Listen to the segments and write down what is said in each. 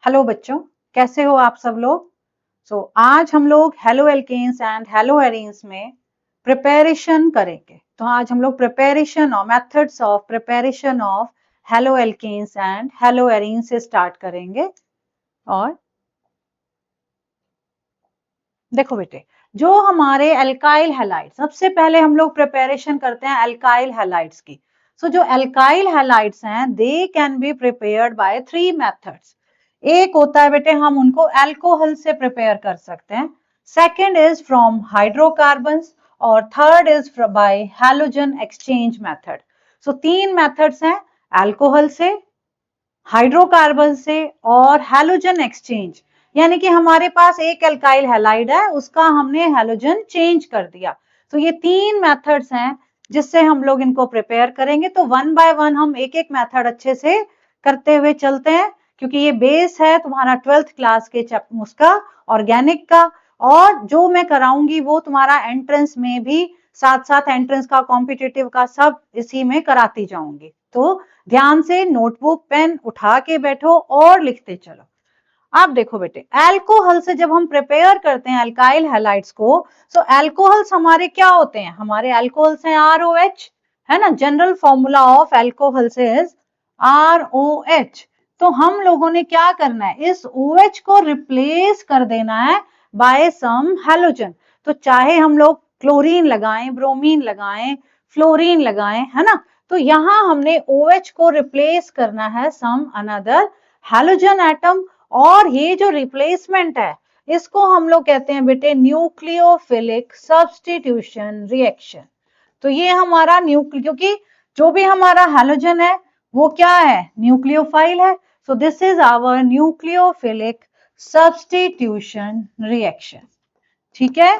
Hello बच्चों, कैसे हो आप सब लोग। आज हम लोग haloalkanes and haloarenes में प्रिपरेशन करेंगे। तो आज हम लोग प्रिपरेशन और methods of preparation of haloalkanes and haloarenes से स्टार्ट करेंगे। और देखो बेटे, जो हमारे अल्काइल हैलाइड्स, सबसे पहले हम लोग प्रिपरेशन करते हैं अल्काइल हैलाइड्स की। जो अल्काइल हैलाइड्स हैं they can be prepared by 3 methods. एक होता है बेटे, हम उनको अल्कोहल से प्रिपेयर कर सकते हैं। सेकंड इज फ्रॉम हाइड्रोकार्बन्स और third is by halogen exchange method. तीन मेथड्स हैं, अल्कोहल से, हाइड्रोकार्बन से और हैलोजन एक्सचेंज। यानी कि हमारे पास एक अल्काइल हैलाइड है, उसका हमने हैलोजन चेंज कर दिया। तो ये तीन मेथड्स हैं जिससे हम लोग इनको प्रिपेयर करेंगे। तो वन बाय वन हम एक एक मेथड अच्छे से करते हुए चलते हैं, क्योंकि ये बेस है तुम्हारा 12th क्लास के उसका ऑर्गेनिक का। और जो मैं कराऊंगी वो तुम्हारा एंट्रेंस में भी साथ साथ एंट्रेंस का, कॉम्पिटिटिव का, सब इसी में कराती जाऊंगी। तो ध्यान से नोटबुक पेन उठा के बैठो और लिखते चलो। आप देखो बेटे, अल्कोहल से जब हम प्रिपेयर करते हैं अल्काइल हैलाइड्स को, तो अल्कोहल्स हमारे क्या होते हैं, हमारे अल्कोहल्स हैं ROH, है ना। General formula of alcohols is ROH। तो हम लोगों ने क्या करना है, इस OH को रिप्लेस कर देना है बाय सम हैलोजन। तो चाहे हम लोग क्लोरीन लगाएं, ब्रोमीन लगाएं, फ्लोरीन लगाएं, है ना। तो यहां हमने OH को रिप्लेस करना है सम अनदर हैलोजन एटम। और ये जो रिप्लेसमेंट है इसको हम लोग कहते हैं बेटे न्यूक्लियोफिलिक सब्स्टिट्यूशन रिएक्शन। तो ये हमारा क्योंकि जो भी हमारा हैलोजन है वो क्या है, न्यूक्लियोफाइल है। So this is our nucleophilic substitution reaction. ठीक है।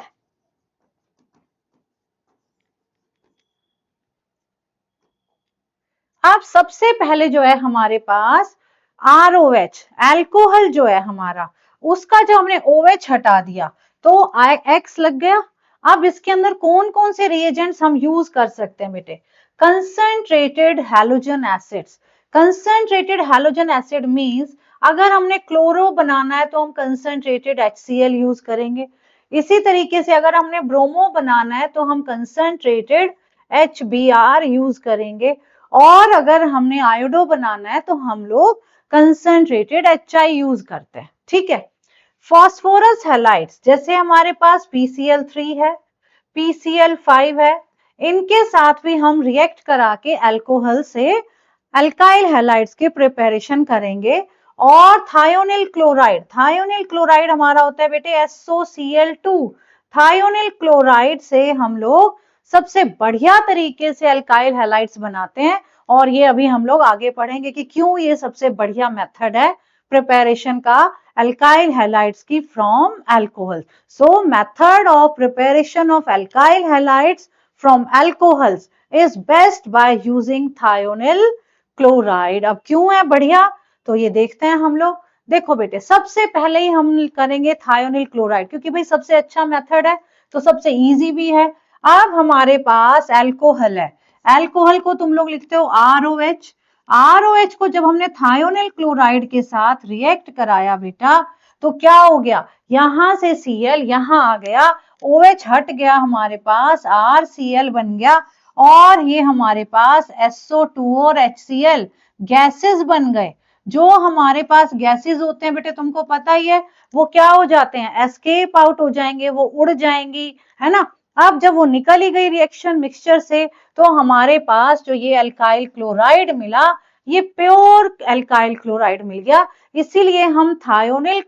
अब सबसे पहले जो है हमारे पास ROH, अल्कोहल जो है हमारा, उसका जो हमने OH हटा दिया तो X लग गया। अब इसके अंदर कौन कौन से रिएजेंट्स हम यूज कर सकते हैं बेटे, concentrated halogen acids. Concentrated halogen acid means अगर हमने क्लोरो बनाना है तो हम कंसंट्रेटेड HCl यूज करेंगे। इसी तरीके से अगर हमने ब्रोमो बनाना है तो हम कंसंट्रेटेड HBr यूज करेंगे। और अगर हमने आयोडो बनाना है तो हम लोग कंसंट्रेटेड HI यूज करते हैं। ठीक है। फॉस्फोरस हैलाइड्स जैसे हमारे पास PCl3 है, PCl5 है, इनके साथ भी हम रिएक्ट करा के अल्कोहल से अल्काइल हैलाइड्स के प्रिपरेशन करेंगे। और थायोनिल क्लोराइड हमारा होता है बेटे SOCl2। थायोनिल क्लोराइड से हम लोग सबसे बढ़िया तरीके से अल्काइल हैलाइड्स बनाते हैं। और ये अभी हम लोग आगे पढ़ेंगे कि क्यों ये सबसे बढ़िया मेथड है प्रिपरेशन का अल्काइल हैलाइड्स की from alcohol. So method of preparation of alkyl halides from alcohols is best by using thionyl chloride. अब क्यों है बढ़िया, तो ये देखते हैं हम लोग। देखो बेटे, सबसे पहले ही हम करेंगे थायोनिल क्लोराइड, क्योंकि भाई सबसे अच्छा मेथड है तो सबसे इजी भी है। अब हमारे पास अल्कोहल है, अल्कोहल को तुम लोग लिखते हो ROH। ROH को जब हमने थायोनिल क्लोराइड के साथ रिएक्ट कराया बेटा तो क्या हो गया, यहां से Cl यहां आ गया, OH हट गया, हमारे पास RCl बन गया। और ये हमारे पास SO2 और HCl गैसेस बन गए। जो हमारे पास गैसेस होते हैं बेटे तुमको पता ही है वो क्या हो जाते हैं, एस्केप आउट हो जाएंगे, वो उड़ जाएंगी, है ना। अब जब वो निकल ही गई रिएक्शन मिक्सचर से तो हमारे पास जो ये अल्काइल क्लोराइड मिला, ये प्योर अल्काइल क्लोराइड मिल गया। इसीलिए हम थायोनिल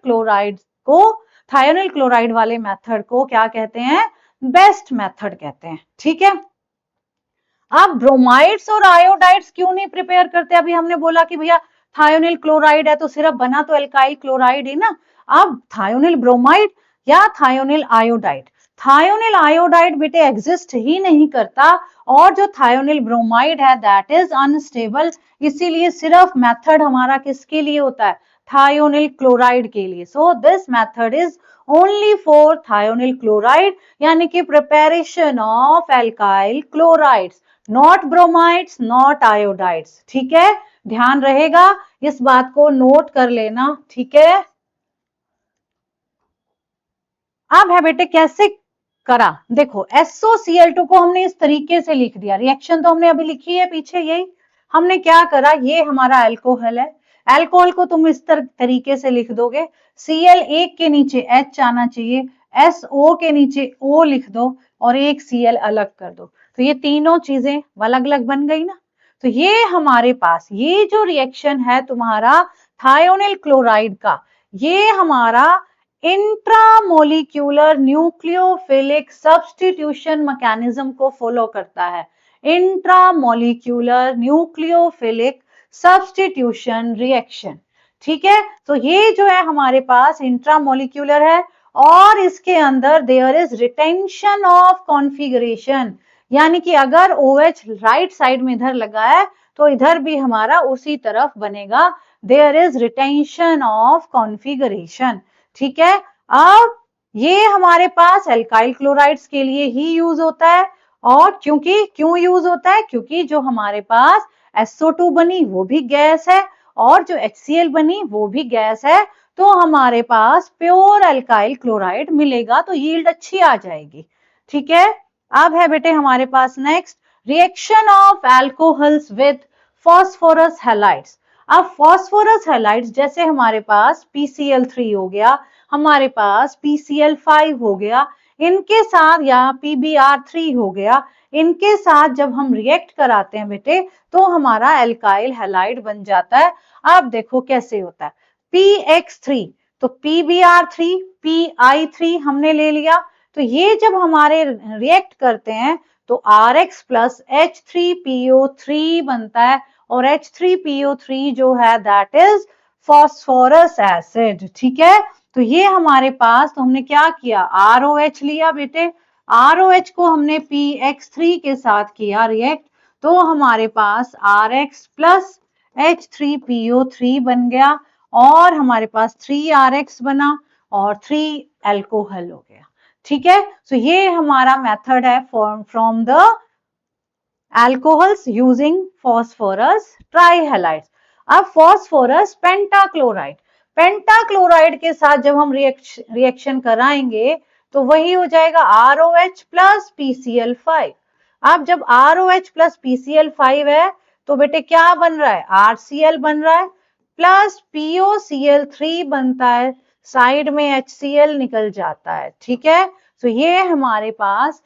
क्लोराइड वाले मेथड को क्या कहते हैं, बेस्ट मेथड कहते हैं। ठीक है। अब ब्रोमाइड्स और आयोडाइड्स क्यों नहीं प्रिपेयर करते, अभी हमने बोला कि भैया थायोनिल क्लोराइड है तो सिर्फ बना तो अल्काइल क्लोराइड ही ना। अब थायोनिल ब्रोमाइड या थायोनिल आयोडाइड, थायोनिल आयोडाइड बेटे एग्जिस्ट ही नहीं करता। और जो थायोनिल ब्रोमाइड है दैट इज अनस्टेबल। इसीलिए सिर्फ मेथड हमारा किसके लिए होता है, थायोनिल क्लोराइड के लिए। So this method is only for thionyl chloride, यानी कि preparation of alkyl chlorides. Not bromides, not iodides. ठीक है, ध्यान रहेगा, इस बात को नोट कर लेना। ठीक है, अब है बेटे कैसे करा, देखो SOCl2 को हमने इस तरीके से लिख दिया, रिएक्शन तो हमने अभी लिखी है पीछे, यही हमने क्या करा, ये हमारा अल्कोहल है, अल्कोहल को तुम इस तरीके से लिख दोगे, Cl एक के नीचे H आना चाहिए, SO के नीचे O लिख दो और एक Cl अलग कर दो, तो ये तीनों चीजें अलग अलग बन गई ना। तो ये हमारे पास ये जो रिएक्शन है तुम्हारा थायोनिल क्लोराइड का, ये हमारा इंट्रामोलिक्यूलर न्यूक्लियोफिलिक सब्स्टिट्यूशन मैकेनिज्म को फॉलो करता है, इंट्रामोलिक्यूलर न्यूक्लियोफिलिक सब्स्टिट्यूशन रिएक्शन। ठीक है, तो ये जो है हमारे पास इंट्रामोलिक्यूलर है और इसके अंदर there is retention of configuration, यानी कि अगर OH राइट साइड में इधर लगा है तो इधर भी हमारा उसी तरफ बनेगा, there is retention of configuration. ठीक है, अब ये हमारे पास एल्काइल क्लोराइड्स के लिए ही यूज होता है, और क्यों यूज होता है, क्योंकि जो हमारे पास SO2 बनी वो भी गैस है और जो HCl बनी वो भी गैस है, तो हमारे पास प्योर एल्काइल क्लोराइड मिलेगा, तो यील्ड अच्छी आ जाएगी। ठीक है, अब है बेटे हमारे पास next reaction of alcohols with phosphorus halides. अब फॉस्फोरस हैलाइड्स जैसे हमारे पास PCl3 हो गया, हमारे पास PCl5 हो गया, इनके साथ या PbR3 हो गया, इनके साथ जब हम रिएक्ट कराते हैं बेटे तो हमारा एल्काइल हैलाइड बन जाता है। अब देखो कैसे होता है, PX3 तो PbR3 PI3 हमने ले लिया, तो ये जब हमारे रिएक्ट करते हैं तो RX प्लस H3PO3 बनता है, और H3PO3 जो है दैट इज फॉस्फोरस एसिड। ठीक है, तो ये हमारे पास, तो हमने क्या किया, ROH लिया बेटे, ROH को हमने PX3 के साथ किया रिएक्ट, तो हमारे पास RX प्लस H3PO3 बन गया और हमारे पास 3RX बना और 3 अल्कोहल हो गया। ठीक है, तो ये हमारा मेथड है from the alcohols using phosphorus trihalides। अब phosphorus पेंटाक्लोराइड, पेंटाक्लोराइड के साथ जब हम रिएक्शन कराएंगे तो वही हो जाएगा ROH प्लस PCl5। अब जब ROH प्लस PCl5 है तो बेटे क्या बन रहा है, RCl बन रहा है प्लस POCl3 बनता है, साइड में HCl निकल जाता है। ठीक है, तो ये हमारे पास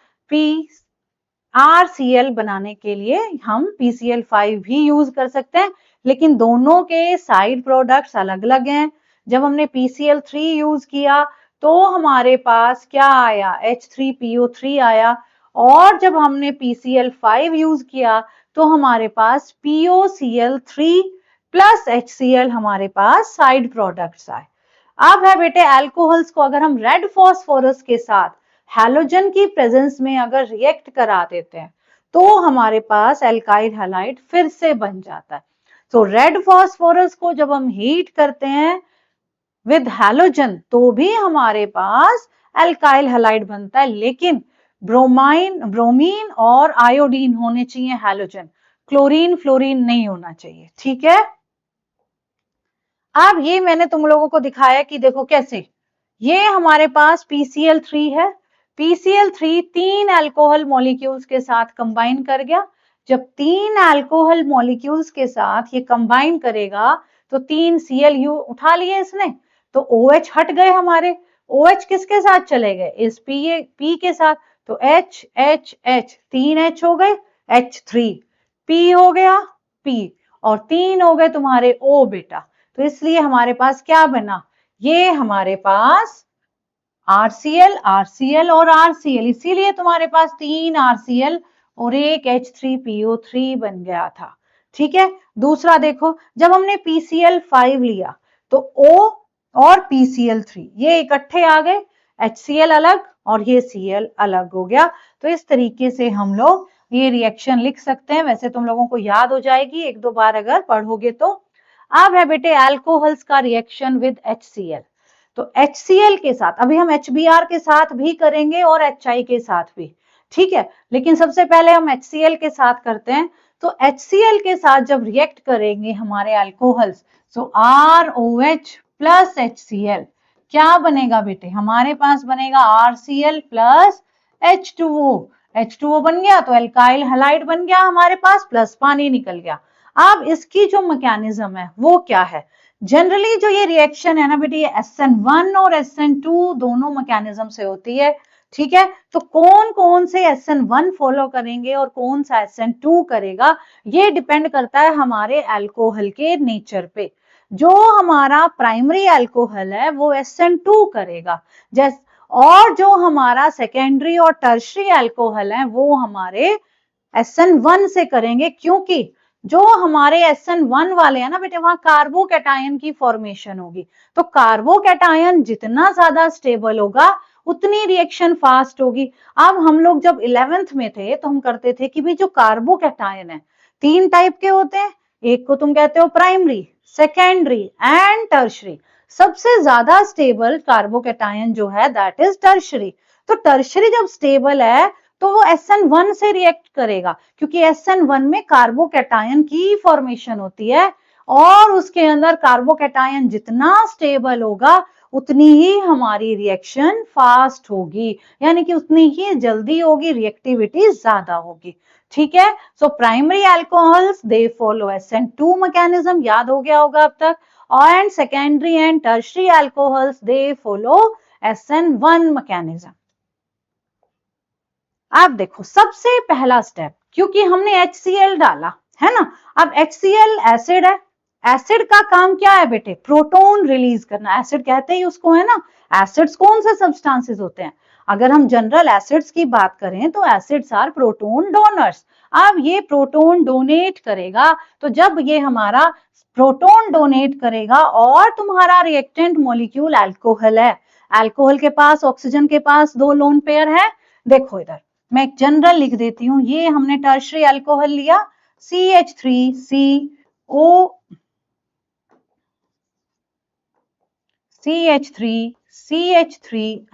RCl बनाने के लिए हम PCl5 भी यूज कर सकते हैं, लेकिन दोनों के साइड प्रोडक्ट्स अलग अलग हैं। जब हमने PCl3 यूज किया तो हमारे पास क्या आया, H3PO3 आया, और जब हमने PCl5 यूज किया तो हमारे पास POCl3 प्लस HCl हमारे पास साइड प्रोडक्ट्स आए। अब है बेटे अल्कोहल्स को अगर हम रेड फॉस्फोरस के साथ हैलोजन की प्रेजेंस में अगर रिएक्ट करा देते हैं तो हमारे पास एल्काइल हैलाइड फिर से बन जाता है। तो रेड फॉस्फोरस को जब हम हीट करते हैं विद हैलोजन तो भी हमारे पास एल्काइल हैलाइड बनता है, लेकिन ब्रोमीन और आयोडीन होने चाहिए हैलोजन, क्लोरीन फ्लोरीन नहीं होना चाहिए। ठीक है, अब ये मैंने तुम लोगों को दिखाया कि देखो कैसे, ये हमारे पास PCl3 है, PCl3 तीन अल्कोहल मॉलिक्यूल्स के साथ कंबाइन कर गया, जब तीन अल्कोहल मॉलिक्यूल्स के साथ ये कंबाइन करेगा तो तीन Cl उठा लिए इसने, तो OH हट गए हमारे, OH किसके साथ चले गए, इस P के साथ, तो H H H तीन H हो गए, H3 P हो गया P और तीन हो गए तुम्हारे O बेटा, तो इसलिए हमारे पास क्या बना, ये हमारे पास RCl RCl और RCl, इसीलिए तुम्हारे पास तीन RCl और एक H3PO3 बन गया था। ठीक है, दूसरा देखो, जब हमने PCl5 लिया तो O और PCl3 ये इकट्ठे आ गए, HCl अलग और ये Cl अलग हो गया, तो इस तरीके से हम लोग ये रिएक्शन लिख सकते हैं। वैसे तुम लोगों को याद हो जाएगी एक दो बार अगर पढ़ोगे तो। अब है बेटे अल्कोहल्स का रिएक्शन विद HCl, तो HCl के साथ अभी हम HBr के साथ भी करेंगे और HI के साथ भी, ठीक है। लेकिन सबसे पहले हम HCl के साथ करते हैं। तो HCl के साथ जब रिएक्ट करेंगे हमारे अल्कोहल्स, सो ROH प्लस HCl, क्या बनेगा बेटे? हमारे पास बनेगा RCl प्लस H2O। H2O बन गया तो एल्काइल हैलाइड बन गया हमारे पास, प्लस पानी निकल गया। अब इसकी जो मैकेनिज्म है वो क्या है? जनरली जो ये रिएक्शन है ना बेटे, ये SN1 और SN2 दोनों मैकेनिज्म से होती है, ठीक है। तो कौन कौन से SN1 फॉलो करेंगे और कौन सा SN2 करेगा, ये डिपेंड करता है हमारे अल्कोहल के नेचर पे। जो हमारा प्राइमरी अल्कोहल है वो SN2 करेगा, जैसे, और जो हमारा सेकेंडरी और टर्शरी अल्कोहल है वो हमारे SN1 से करेंगे, क्योंकि जो हमारे SN1 वाले हैं ना बेटे, वहां कार्बोकैटायन की फॉर्मेशन होगी। तो कार्बोकैटायन जितना ज्यादा स्टेबल होगा उतनी रिएक्शन फास्ट होगी। अब हम लोग जब 11th में थे तो हम करते थे कि भाई जो कार्बोकैटायन है 3 टाइप के होते हैं, एक को तुम कहते हो प्राइमरी, सेकेंडरी एंड टर्शरी। सबसे ज्यादा स्टेबल कार्बोकैटायन जो है दैट इज टर्शरी। तो टर्शरी जब स्टेबल है तो वो SN1 से रिएक्ट करेगा, क्योंकि SN1 में कार्बोकैटायन की फॉर्मेशन होती है, और उसके अंदर कार्बोकैटायन जितना स्टेबल होगा उतनी ही हमारी रिएक्शन फास्ट होगी, यानी कि उतनी ही जल्दी होगी, रिएक्टिविटी ज्यादा होगी, ठीक है। So primary alcohols they follow SN2 mechanism, याद हो गया होगा अब तक, and secondary and tertiary alcohols they follow SN1 mechanism. अब देखो सबसे पहला स्टेप, क्योंकि हमने HCl डाला है ना, अब HCl एसिड है, एसिड का काम क्या है बेटे? प्रोटोन रिलीज करना, एसिड कहते ही उसको है ना। एसिड्स कौन से सब्सटेंसेस होते हैं? अगर हम जनरल एसिड्स की बात करें तो एसिड्स आर प्रोटोन डोनर्स। अब ये प्रोटोन डोनेट करेगा, तो जब ये हमारा प्रोटोन डोनेट करेगा और तुम्हारा रिएक्टेंट मॉलिक्यूल अल्कोहल है, अल्कोहल के पास ऑक्सीजन के पास 2 लोन पेयर है। देखो इधर मैं एक जनरल लिख देती हूँ, ये हमने टर्शरी अल्कोहल लिया CH3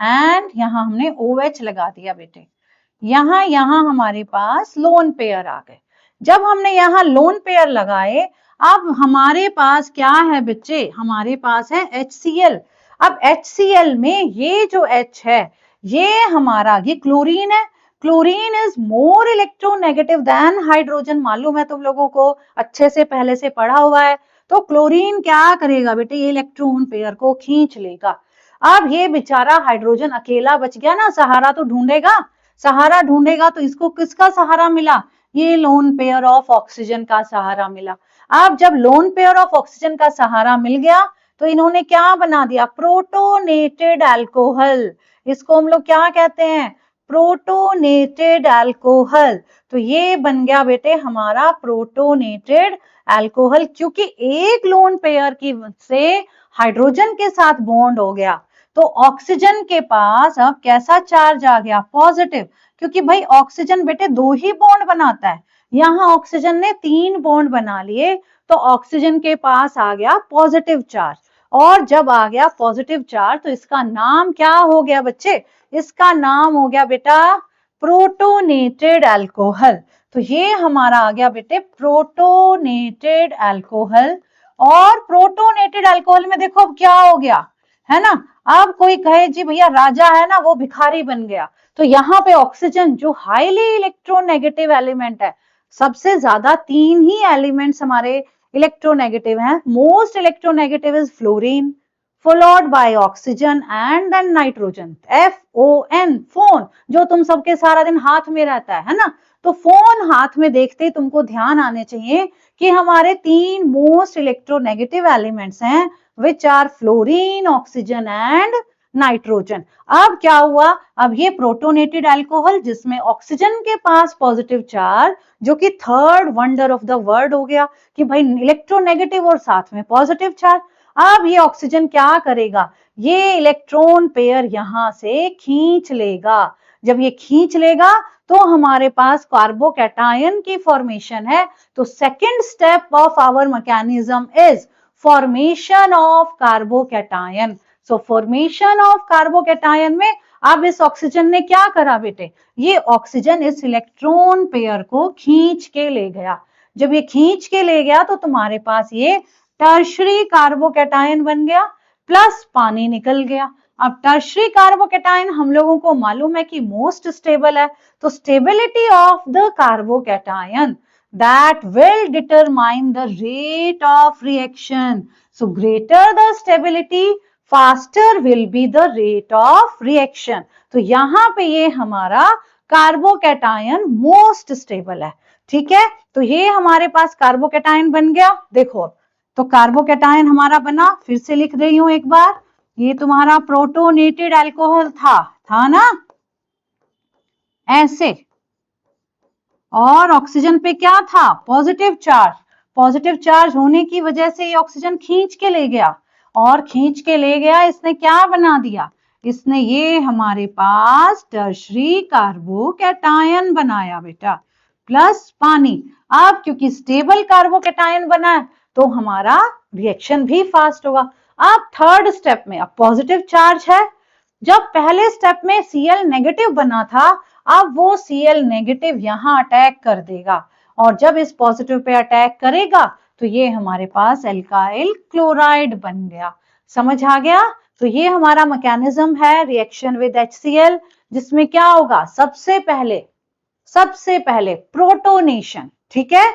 एंड यहां हमने OH लगा दिया बेटे। यहां हमारे पास लोन पेयर आ गए। जब हमने यहां लोन पेयर लगाए, अब हमारे पास क्या है बच्चे? हमारे पास है HCl। अब HCl में ये जो H है ये हमारा, ये क्लोरीन है। Chlorine is more electronegative than hydrogen, मालूम है तुम लोगों को, अच्छे से पहले से पढ़ा हुआ है। तो क्लोरीन क्या करेगा बेटे? ये इलेक्ट्रॉन पेयर को खींच लेगा। अब ये बेचारा हाइड्रोजन अकेला बच गया ना, सहारा तो ढूंढेगा, सहारा ढूंढेगा तो इसको किसका सहारा मिला? ये लोन पेयर ऑफ ऑक्सीजन का सहारा मिला। अब जब लोन पेयर ऑफ ऑक्सीजन का सहारा मिल गया तो इन्होंने क्या बना दिया? Protonated alcohol. इसको हम लोग क्या कहते हैं? Protonated alcohol. तो ये बन गया बेटे हमारा प्रोटोनेटेड अल्कोहल, क्योंकि एक लोन पेयर की से हाइड्रोजन के साथ बॉन्ड हो गया तो ऑक्सीजन के पास अब कैसा चार्ज आ गया? पॉजिटिव, क्योंकि भाई ऑक्सीजन बेटे 2 ही बॉन्ड बनाता है, यहाँ ऑक्सीजन ने 3 बॉन्ड बना लिए, तो ऑक्सीजन के पास आ गया पॉजिटिव चार्ज। और जब आ गया पॉजिटिव चार्ज तो इसका नाम क्या हो गया बच्चे? इसका नाम हो गया बेटा प्रोटोनेटेड अल्कोहल। तो ये हमारा आ गया बेटे प्रोटोनेटेड अल्कोहल। और प्रोटोनेटेड अल्कोहल में देखो अब क्या हो गया है ना, अब कोई कहे जी भैया राजा है ना वो भिखारी बन गया। तो यहाँ पे ऑक्सीजन जो हाईली इलेक्ट्रोनेगेटिव एलिमेंट है, सबसे ज्यादा 3 ही एलिमेंट्स हमारे इलेक्ट्रोनेगेटिव हैं। Most electronegative is fluorine, followed by oxygen and then nitrogen, FON, phone, जो तुम सबके सारा दिन हाथ में रहता है ना। तो फोन हाथ में देखते ही तुमको ध्यान आने चाहिए कि हमारे 3 मोस्ट इलेक्ट्रोनेगेटिव एलिमेंट्स हैं, which are fluorine, oxygen and nitrogen. अब क्या हुआ? अब ये प्रोटोनेटेड अल्कोहल जिसमें ऑक्सीजन के पास पॉजिटिव चार्ज, जो कि third wonder of the world हो गया कि भाई इलेक्ट्रोनेगेटिव और साथ में पॉजिटिव चार्ज। अब ये ऑक्सीजन क्या करेगा? ये इलेक्ट्रॉन पेयर यहां से खींच लेगा। जब ये खींच लेगा तो हमारे पास कार्बोकैटायन की फॉर्मेशन है। तो second step of our mechanism is formation of carbocation. So formation of carbocation में अब इस ऑक्सीजन ने क्या करा बेटे, ये ऑक्सीजन इस इलेक्ट्रॉन पेयर को खींच के ले गया। जब ये खींच के ले गया तो तुम्हारे पास ये टर्शरी कार्बोकैटायन बन गया, प्लस पानी निकल गया। अब टर्शरी कार्बोकैटायन हम लोगों को मालूम है कि मोस्ट स्टेबल है, तो stability of the carbocation that will determine the rate of reaction. So greater the stability, faster will be the rate of reaction. तो यहां पे ये हमारा कार्बोकैटायन मोस्ट स्टेबल है। ठीक है, तो ये हमारे पास कार्बोकैटायन बन गया। देखो तो कार्बोकैटायन हमारा बना, फिर से लिख रही हूं एक बार, ये तुम्हारा प्रोटोनेटेड अल्कोहल था ना, ऐसे, और ऑक्सीजन पे क्या था, पॉजिटिव चार्ज। पॉजिटिव चार्ज होने की वजह से ये ऑक्सीजन खींच के ले गया, और खींच के ले गया, इसने क्या बना दिया, इसने ये हमारे पास टर्शरी कार्बोकैटायन बनाया बेटा, प्लस पानी। अब क्योंकि स्टेबल कार्बोकैटायन बना है तो हमारा रिएक्शन भी फास्ट होगा। अब थर्ड स्टेप में, अब पॉजिटिव चार्ज है, जब पहले स्टेप में Cl नेगेटिव बना था, अब वो Cl नेगेटिव यहां अटैक कर देगा, और जब इस पॉजिटिव पे अटैक करेगा तो ये हमारे पास एल्काइल क्लोराइड बन गया। समझ आ गया? तो ये हमारा मैकेनिज्म है रिएक्शन विद HCl, जिसमें क्या होगा, सबसे पहले प्रोटोनेशन। ठीक है,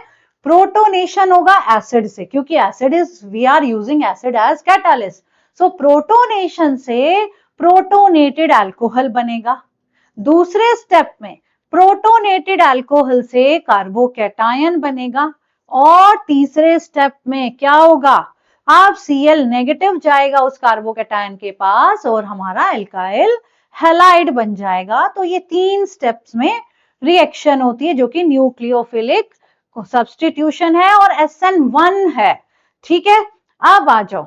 प्रोटोनेशन होगा एसिड से, क्योंकि acid is, we are using acid as catalyst. So protonation से प्रोटोनेटेड अल्कोहल बनेगा। दूसरे स्टेप में प्रोटोनेटेड अल्कोहल से कार्बोकैटायन बनेगा, और तीसरे स्टेप में क्या होगा, अब Cl नेगेटिव जाएगा उस कार्बोकैटायन के पास और हमारा एल्काइल हैलाइड बन जाएगा। तो ये 3 स्टेप्स में रिएक्शन होती है, जो कि न्यूक्लियोफिलिक सब्स्टिट्यूशन है और SN1 है। ठीक है, अब आ जाओ,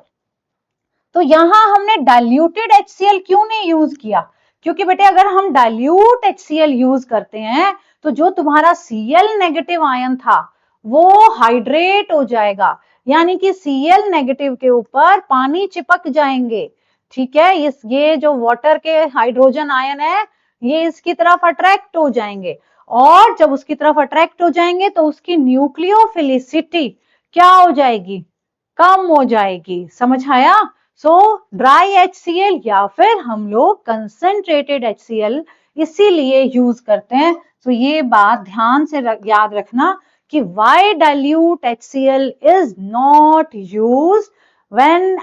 तो यहां हमने डाइल्यूटेड HCl क्यों नहीं यूज किया, क्योंकि बेटे अगर हम डाइल्यूट HCl यूज करते हैं तो जो तुम्हारा Cl नेगेटिव आयन था वो हाइड्रेट हो जाएगा, यानी कि Cl नेगेटिव के ऊपर पानी चिपक जाएंगे। ठीक है, ये जो वाटर के हाइड्रोजन आयन है ये इसकी तरफ अट्रैक्ट हो जाएंगे, और जब उसकी तरफ अट्रैक्ट हो जाएंगे तो उसकी न्यूक्लियोफिलिसिटी क्या हो जाएगी, कम हो जाएगी। समझ आया? सो ड्राई HCl या फिर हम लोग कंसंट्रेटेड HCl इसीलिए यूज करते हैं। तो ये बात ध्यान से याद रखना कि why dilute HCl is not used when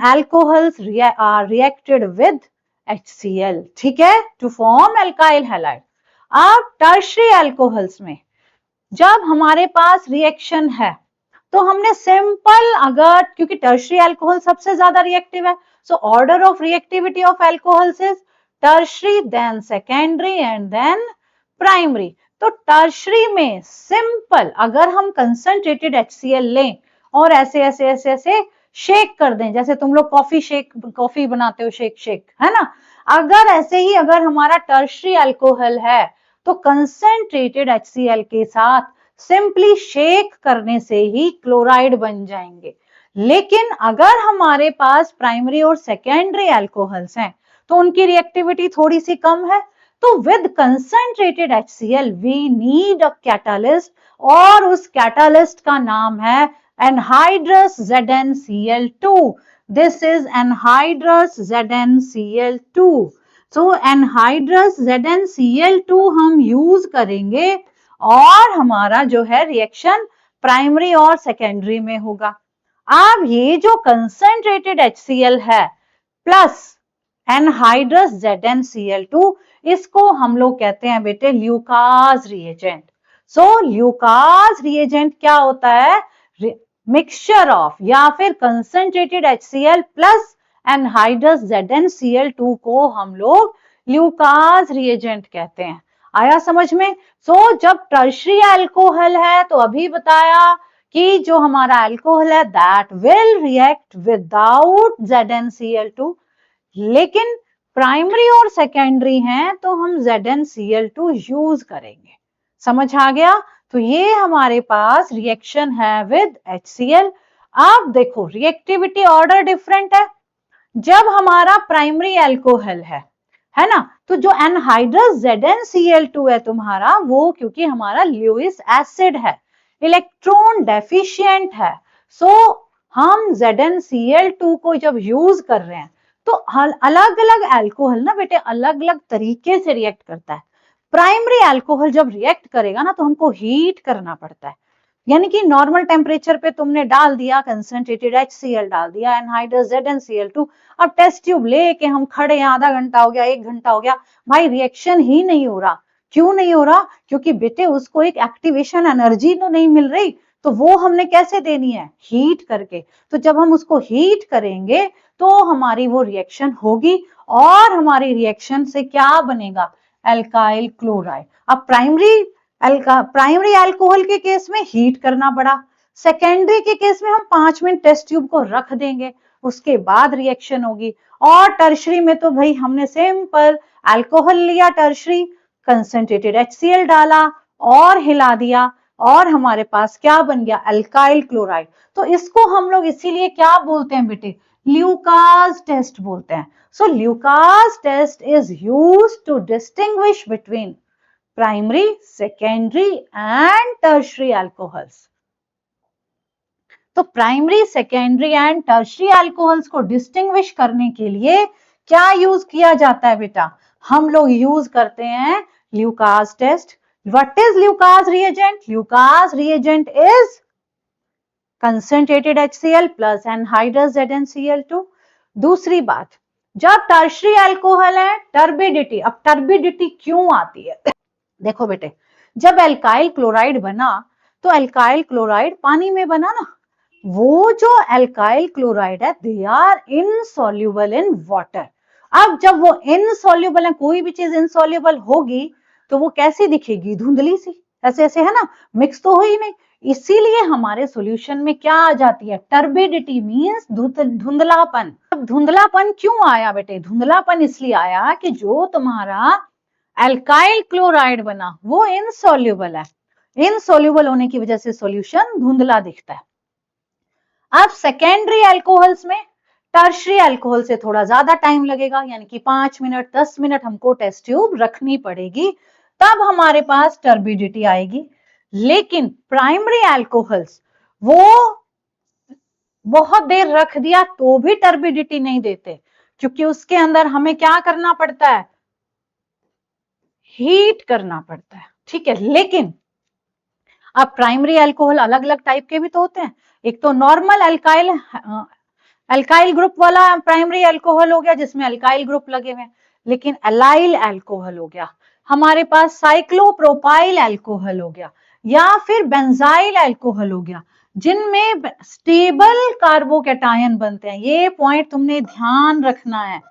alcohols are reacted with HCl, ठीक है, to form alkyl halide। अब टर्शरी अल्कोहल्स में जब हमारे पास रिएक्शन है तो हमने सिंपल, अगर क्योंकि टर्शरी अल्कोहल सबसे ज्यादा रिएक्टिव है, so order of reactivity of alcohols is tertiary, then secondary and then primary. तो टर्शरी में सिंपल अगर हम कंसंट्रेटेड HCl लें और ऐसे ऐसे ऐसे ऐसे शेक कर दें, जैसे तुम लोग कॉफी बनाते हो, शेक है ना, अगर ऐसे ही अगर हमारा टर्शरी अल्कोहल है तो कंसंट्रेटेड HCl के साथ सिंपली शेक करने से ही क्लोराइड बन जाएंगे। लेकिन अगर हमारे पास प्राइमरी और सेकेंडरी अल्कोहल्स हैं तो उनकी रिएक्टिविटी थोड़ी सी कम है, तो with concentrated HCl we need a catalyst, और उस कैटालिस्ट का नाम है anhydrous ZnCl2। This is anhydrous ZnCl2। So anhydrous ZnCl2 हम यूज करेंगे, और हमारा जो है रिएक्शन प्राइमरी और सेकेंडरी में होगा। अब ये जो कंसंट्रेटेड HCl है प्लस एनहाइड्रस ZnCl2, इसको हम लोग कहते हैं बेटे ल्यूकास रिएजेंट। सो ल्यूकास रिएजेंट क्या होता है, मिक्सचर ऑफ या फिर concentrated HCl plus anhydrous ZnCl2 को हम लोग ल्यूकास रिएजेंट कहते हैं। आया समझ में? सो जब टर्शरी अल्कोहल है तो अभी बताया कि जो हमारा अल्कोहल है that will react without ZnCl2, लेकिन प्राइमरी और सेकेंडरी हैं तो हम ZnCl2 यूज करेंगे। समझ आ गया? तो ये हमारे पास रिएक्शन है विद HCl। अब देखो रिएक्टिविटी ऑर्डर डिफरेंट है। जब हमारा प्राइमरी अल्कोहल है ना, तो जो एनहाइड्रस ZnCl2 है तुम्हारा, वो क्योंकि हमारा ल्यूइस एसिड है, इलेक्ट्रॉन डेफिशिएंट है, सो हम ZnCl2 को जब यूज कर रहे हैं तो अलग अलग अल्कोहल ना बेटे अलग अलग तरीके से रिएक्ट करता है। प्राइमरी अल्कोहल जब रिएक्ट करेगा ना तो हमको हीट करना पड़ता है, यानी कि नॉर्मल टेम्परेचर पे तुमने डाल दिया, कंसंट्रेटेड HCl डाल दिया, एनहाइड्रस ZnCl2, अब टेस्ट ट्यूब लेके हम खड़े हैं, आधा घंटा हो गया, 1 घंटा हो गया, भाई रिएक्शन ही नहीं हो रहा। क्यों नहीं हो रहा? क्योंकि बेटे उसको एक एक्टिवेशन एनर्जी तो नहीं मिल रही, तो वो हमने कैसे देनी है? हीट करके। तो जब हम उसको हीट करेंगे तो हमारी वो रिएक्शन होगी और हमारी रिएक्शन से क्या बनेगा? Alkyl chloride. अब प्राइमरी अल्कोहल के केस में हीट करना पड़ा, सेकेंडरी के केस में हम 5 मिनट टेस्ट ट्यूब को रख देंगे, उसके बाद रिएक्शन होगी। और टर्शरी में तो भाई हमने सिंपल अल्कोहल लिया, टर्शरी कंसंट्रेटेड HCl डाला और हिला दिया और हमारे पास क्या बन गया? Alkyl chloride. तो इसको हम लोग इसीलिए क्या बोलते हैं बेटे? ल्यूकास टेस्ट बोलते हैं। So Lucas test is used to distinguish between primary, secondary and tertiary alcohols. तो primary, secondary and tertiary alcohols को डिस्टिंग्विश करने के लिए क्या यूज किया जाता है बेटा? हम लोग यूज करते हैं Lucas test. What is Lucas reagent? Lucas reagent is concentrated HCl plus anhydrous ZnCl2। दूसरी बात, जब टर्शरी अल्कोहल है, टर्बिडिटी। अब टर्बिडिटी क्यों आती है? देखो बेटे, जब एल्काइल क्लोराइड बना तो एल्काइल क्लोराइड पानी में बना ना, वो जो एल्काइल क्लोराइड है they are insoluble in water. अब जब वो इनसॉल्युबल है, कोई भी चीज इनसॉल्युबल होगी तो वो कैसी दिखेगी? धुंधली सी, ऐसे ऐसे, है ना, मिक्स तो हो ही नहीं। इसीलिए हमारे सॉल्यूशन में क्या आ जाती है? टर्बिडिटी मींस धुंधलापन। अब धुंधलापन क्यों आया बेटे? धुंधलापन इसलिए आया कि जो तुम्हारा एल्काइल क्लोराइड बना वो इनसॉल्युबल है, इनसॉल्युबल होने की वजह से सॉल्यूशन धुंधला दिखता है। अब सेकेंडरी अल्कोहल्स में टर्शरी अल्कोहल से थोड़ा ज्यादा टाइम लगेगा, यानी कि 5 मिनट 10 मिनट हमको टेस्ट ट्यूब रखनी पड़ेगी, तब हमारे पास टर्बिडिटी आएगी। लेकिन प्राइमरी अल्कोहल्स वो बहुत देर रख दिया तो भी टर्बिडिटी नहीं देते, क्योंकि उसके अंदर हमें क्या करना पड़ता है? हीट करना पड़ता है, ठीक है। लेकिन अब प्राइमरी अल्कोहल अलग अलग टाइप के भी तो होते हैं। एक तो नॉर्मल अल्काइल ग्रुप वाला प्राइमरी अल्कोहल हो गया जिसमें अल्काइल ग्रुप लगे हुए, लेकिन एलाइल अल्कोहल हो गया, हमारे पास साइक्लोप्रोपाइल अल्कोहल हो गया, या फिर बेंजाइल अल्कोहल हो गया, जिनमें स्टेबल कार्बोकैटायन बनते हैं। ये पॉइंट तुमने ध्यान रखना है।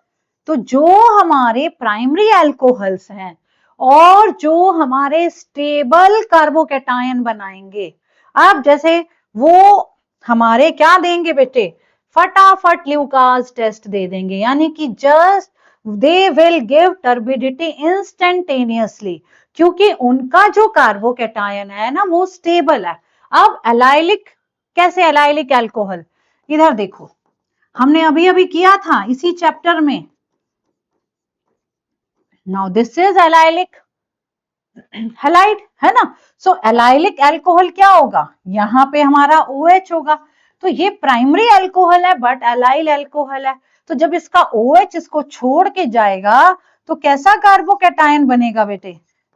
तो जो हमारे प्राइमरी अल्कोहल्स हैं और जो हमारे स्टेबल कार्बोकैटायन बनाएंगे, अब जैसे वो हमारे क्या देंगे बेटे? फटाफट ल्यूकास टेस्ट दे देंगे, यानी कि just they will give turbidity instantaneously, क्योंकि उनका जो कार्बोकैटायन है ना वो स्टेबल है। अब एलाइलिक, कैसे एलाइलिक अल्कोहल? इधर देखो, हमने अभी अभी किया था इसी चैप्टर में। Now this is allylic halide, है ना। सो एलाइलिक अल्कोहल क्या होगा? यहाँ पे हमारा OH होगा, तो ये प्राइमरी अल्कोहल है बट एलाइल अल्कोहल है। तो जब इसका OH इसको छोड़ के जाएगा तो कैसा कार्बोकैटायन बनेगा बेटे?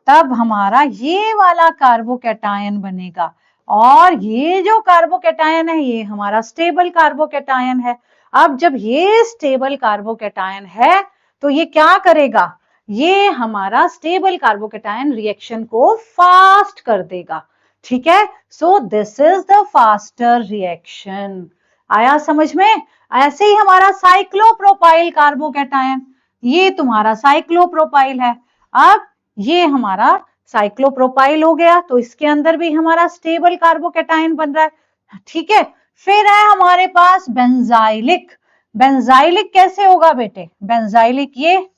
तब हमारा ये वाला कार्बोकैटायन बनेगा, और ये जो कार्बोकैटायन है ये हमारा स्टेबल कार्बोकैटायन है। अब जब ये स्टेबल कार्बोकैटायन है तो ये क्या करेगा? ये हमारा स्टेबल कार्बोकैटायन रिएक्शन को फास्ट कर देगा, ठीक है। So this is the faster reaction. आया समझ में? ऐसे ही हमारा साइक्लोप्रोपाइल कार्बोकैटायन, ये तुम्हारा साइक्लोप्रोपाइल है। अब ये हमारा साइक्लोप्रोपाइल हो गया, तो इसके अंदर भी हमारा स्टेबल कार्बोकैटायन बन रहा है, ठीक है। फिर है हमारे पास बेंजाइलिक। बेंजाइलिक कैसे होगा बेटे? बेंजाइलिक, ये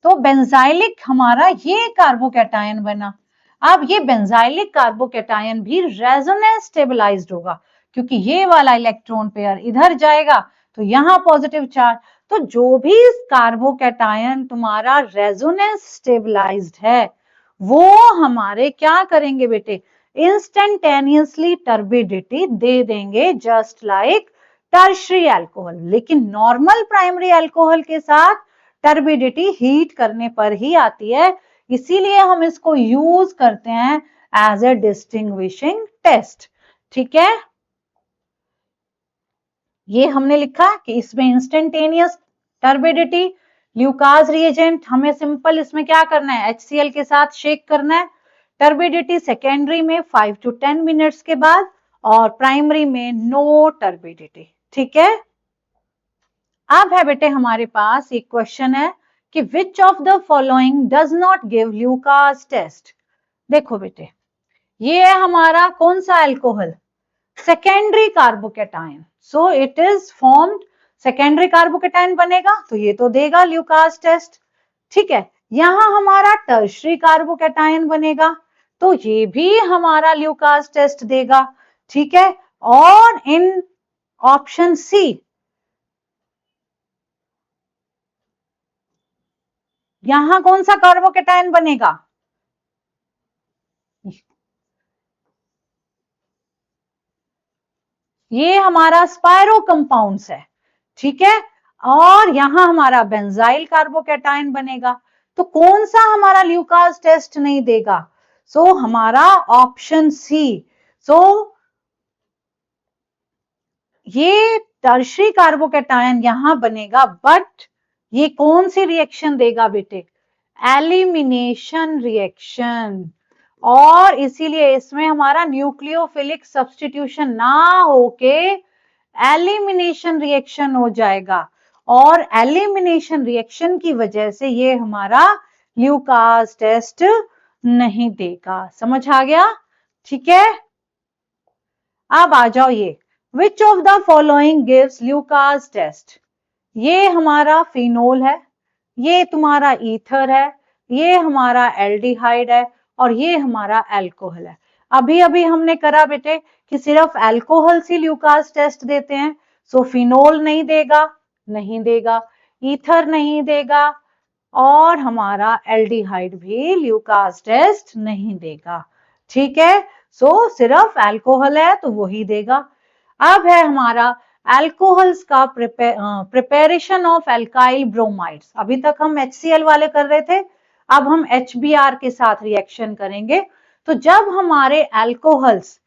तो बेंजाइलिक हमारा ये कार्बोकैटायन बना। अब ये बेंजाइलिक कार्बोकैटायन भी रेजोनेंस स्टेबलाइज्ड होगा, क्योंकि ये वाला इलेक्ट्रॉन पेयर इधर जाएगा तो यहाँ पॉजिटिव चार्ज। तो जो भी कार्बोकैटायन तुम्हारा रेजोनेंस स्टेबलाइज्ड है वो हमारे क्या करेंगे बेटे, इंस्टेंटेनियसली टर्बिडिटी दे देंगे, जस्ट लाइक टर्शरी अल्कोहल। लेकिन नॉर्मल प्राइमरी अल्कोहल के साथ टर्बिडिटी हीट करने पर ही आती है, इसीलिए हम इसको यूज करते हैं एज ए डिस्टिंग्विशिंग टेस्ट। ठीक है, ये हमने लिखा कि इसमें इंस्टेंटेनियस टर्बिडिटी, ल्यूकास रिएजेंट हमें सिंपल इसमें क्या करना है, HCl के साथ शेक करना है। टर्बिडिटी सेकेंडरी में 5 to 10 मिनट्स के बाद और प्राइमरी में नो टर्बिडिटी। ठीक है, अब है बेटे हमारे पास एक क्वेश्चन है कि which of the following does not give Lucas test. देखो बेटे, ये है हमारा कौन सा alcohol, secondary carbocation, so it is formed, secondary carbocation बनेगा तो ये तो देगा ल्यूकास टेस्ट। ठीक है, यहां हमारा टर्शरी कार्बोकैटायन बनेगा तो ये भी हमारा ल्यूकास टेस्ट देगा। ठीक है, और इन ऑप्शन सी यहां कौन सा कार्बोकैटायन बनेगा, ये हमारा स्पायरो कंपाउंड्स है। ठीक है, और यहां हमारा बेंजाइल कार्बोकैटायन बनेगा। तो कौन सा हमारा ल्यूकास टेस्ट नहीं देगा, सो हमारा ऑप्शन सी। सो ये टर्शरी कार्बोकैटायन यहां बनेगा, बट ये कौन सी रिएक्शन देगा बेटे, एलिमिनेशन रिएक्शन, और इसीलिए इसमें हमारा न्यूक्लियोफिलिक सब्स्टिट्यूशन ना होके एलिमिनेशन रिएक्शन हो जाएगा, और एलिमिनेशन रिएक्शन की वजह से ये हमारा ल्यूकास टेस्ट नहीं देगा। समझ आ गया? ठीक है, अब आ जाओ ये which of the following gives Lucas test. ये हमारा फिनोल है, ये तुम्हारा ईथर है, ये हमारा एल्डिहाइड है, और ये हमारा अल्कोहल है। अभी अभी हमने करा बेटे कि सिर्फ अल्कोहल से ल्यूकास टेस्ट देते हैं, सो फिनोल नहीं देगा, नहीं देगा, ईथर नहीं देगा, और हमारा एल्डिहाइड भी ल्यूकास टेस्ट नहीं देगा। ठीक है, सो सिर्फ अल्कोहल है तो वही देगा। अब है हमारा अल्कोहल्स का प्रिपरेशन ऑफ एल्काइल ब्रोमाइड्स। अभी तक हम HCl वाले कर रहे थे, अब हम HBr के साथ रिएक्शन करेंगे। तो जब हमारे अल्कोहल्स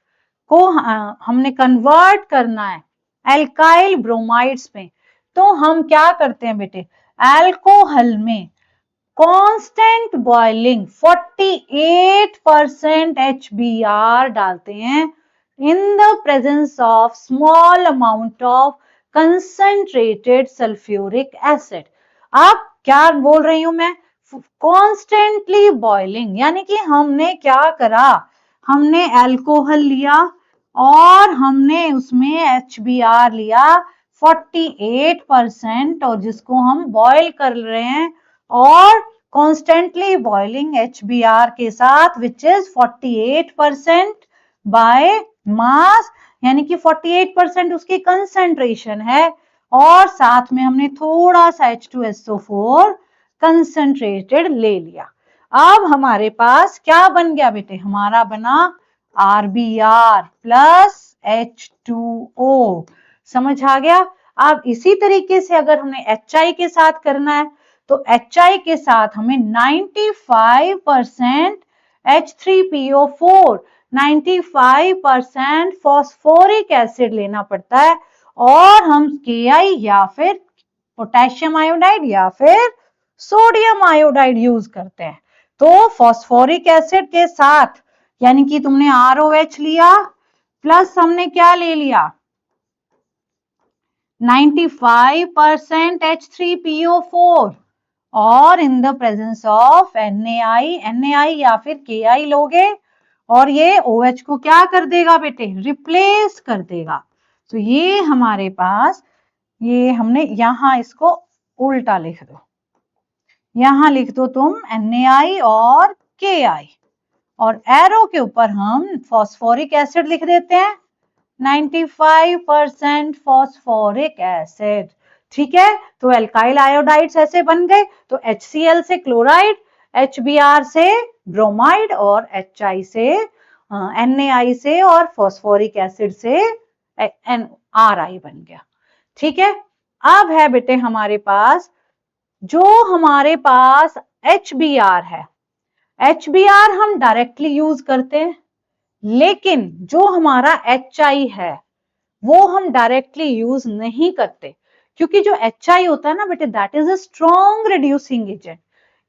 को हमने कन्वर्ट करना है एल्काइल ब्रोमाइड्स में, तो हम क्या करते हैं बेटे, अल्कोहल में कांस्टेंट बॉइलिंग 48% HBr डालते हैं in the presence of small amount of concentrated sulfuric acid। अब क्या बोल रही हूं मैं, कॉन्स्टेंटली बॉइलिंग, यानी कि हमने क्या करा, हमने अल्कोहल लिया और हमने उसमें HBr लिया 48%, और जिसको हम बॉयल कर रहे हैं, और कॉन्स्टेंटली बॉइलिंग HBr के साथ विच इज 48% बाय मास, यानी कि 48% उसकी कंसेंट्रेशन है, और साथ में हमने थोड़ा सा H2SO4 कंसेंट्रेटेड ले लिया। अब हमारे पास क्या बन गया बेटे, हमारा बना RBr प्लस H2O। समझ आ गया? अब इसी तरीके से अगर हमने HI के साथ करना है तो HI के साथ हमें 95% H3PO4, 95% फॉस्फोरिक एसिड लेना पड़ता है, और हम Ki या फिर पोटेशियम आयोडाइड या फिर सोडियम आयोडाइड यूज करते हैं। तो फॉस्फोरिक एसिड के साथ, यानी कि तुमने ROH लिया प्लस हमने क्या ले लिया 95% H3PO4, और in the presence of NaI या फिर Ki लोगे, और ये OH को क्या कर देगा बेटे, रिप्लेस कर देगा। तो ये हमारे पास, ये हमने यहां इसको उल्टा लिख दो, यहां लिख दो तुम NaI और Ki, और एरो के ऊपर हम फॉस्फोरिक एसिड लिख देते हैं 95% फॉस्फोरिक एसिड। ठीक है, तो एल्काइल आयोडाइड्स ऐसे बन गए, तो HCl से क्लोराइड, HBr से ब्रोमाइड और HI से NaI से और फॉस्फोरिक एसिड से RI बन गया। ठीक है, अब है बेटे हमारे पास HBr है। HBr हम डायरेक्टली यूज करते हैं, लेकिन जो हमारा HI है वो हम डायरेक्टली यूज नहीं करते, क्योंकि जो HI होता है ना बेटे, that is a strong reducing agent.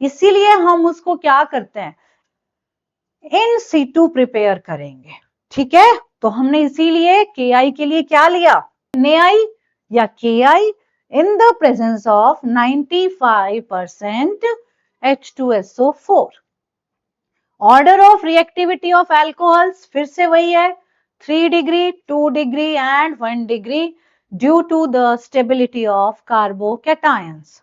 इसीलिए हम उसको क्या करते हैं, इन सीटू प्रिपेयर करेंगे। ठीक है, तो हमने इसीलिए KI के लिए क्या लिया, NaI या KI in the presence of 95% H2SO4। Order of reactivity of alcohols फिर से वही है, 3 degree, 2 degree and 1 degree due to the stability of carbocations.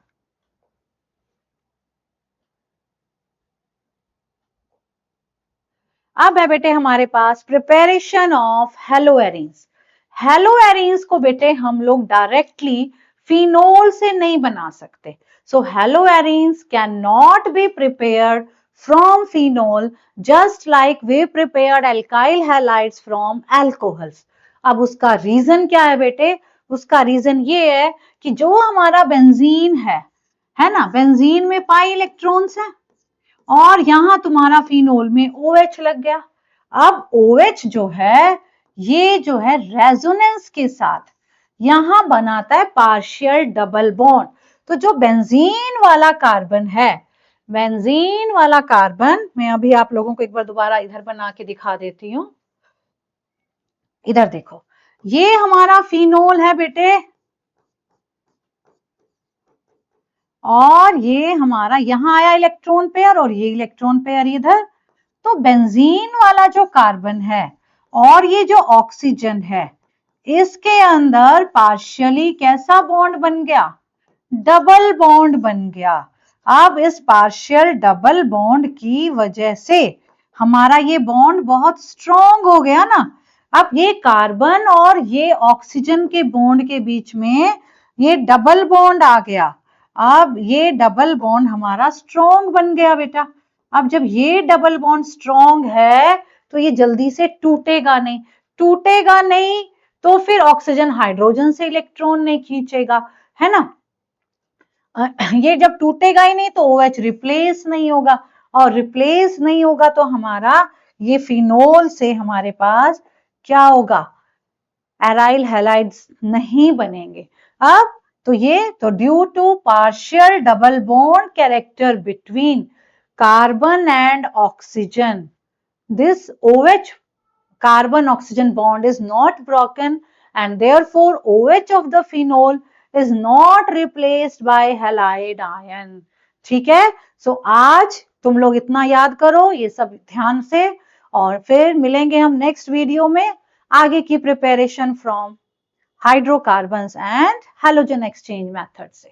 अब है बेटे हमारे पास प्रिपरेशन ऑफ हेलोएरिन्स। हेलोएरिन्स को बेटे हम लोग डायरेक्टली फिनोल से नहीं बना सकते। So haloarenes can not be prepared from phenol just like we prepared alkyl halides from alcohols। अब उसका रीजन क्या है बेटे, उसका रीजन ये है कि जो हमारा बेंजीन है ना, बेंजीन में पाई इलेक्ट्रॉन्स है और यहां तुम्हारा फिनोल में OH लग गया। अब OH जो है, ये जो है रेजोनेंस के साथ यहां बनाता है पार्शियल डबल बॉन्ड। तो जो बेंजीन वाला कार्बन है, बेंजीन वाला कार्बन, मैं अभी आप लोगों को एक बार दोबारा इधर बना के दिखा देती हूं। इधर देखो, ये हमारा फिनोल है बेटे, और ये हमारा यहां आया इलेक्ट्रॉन पेयर और ये इलेक्ट्रॉन पेयर इधर। तो बेंजीन वाला जो कार्बन है और ये जो ऑक्सीजन है, इसके अंदर पार्शियली कैसा बॉन्ड बन गया, डबल बॉन्ड बन गया। अब इस पार्शियल डबल बॉन्ड की वजह से हमारा ये बॉन्ड बहुत स्ट्रॉन्ग हो गया ना। अब ये कार्बन और ये ऑक्सीजन के बॉन्ड के बीच में ये डबल बॉन्ड आ गया। अब ये डबल बॉन्ड हमारा स्ट्रॉन्ग बन गया बेटा। अब जब ये डबल बॉन्ड स्ट्रॉन्ग है तो ये जल्दी से टूटेगा नहीं, टूटेगा नहीं तो फिर ऑक्सीजन हाइड्रोजन से इलेक्ट्रॉन नहीं खींचेगा, है ना। ये जब टूटेगा ही नहीं तो OH रिप्लेस नहीं होगा, और रिप्लेस नहीं होगा तो हमारा ये फिनोल से हमारे पास क्या होगा, एराइल हैलाइड्स नहीं बनेंगे। अब तो ये तो due to partial double bond character between carbon and oxygen, this OH carbon oxygen bond is not broken and therefore OH of the phenol is not replaced by halide ion। ठीक है, सो आज तुम लोग इतना याद करो ये सब ध्यान से, और फिर मिलेंगे हम नेक्स्ट वीडियो में आगे की preparation from hydrocarbons and halogen exchange method से।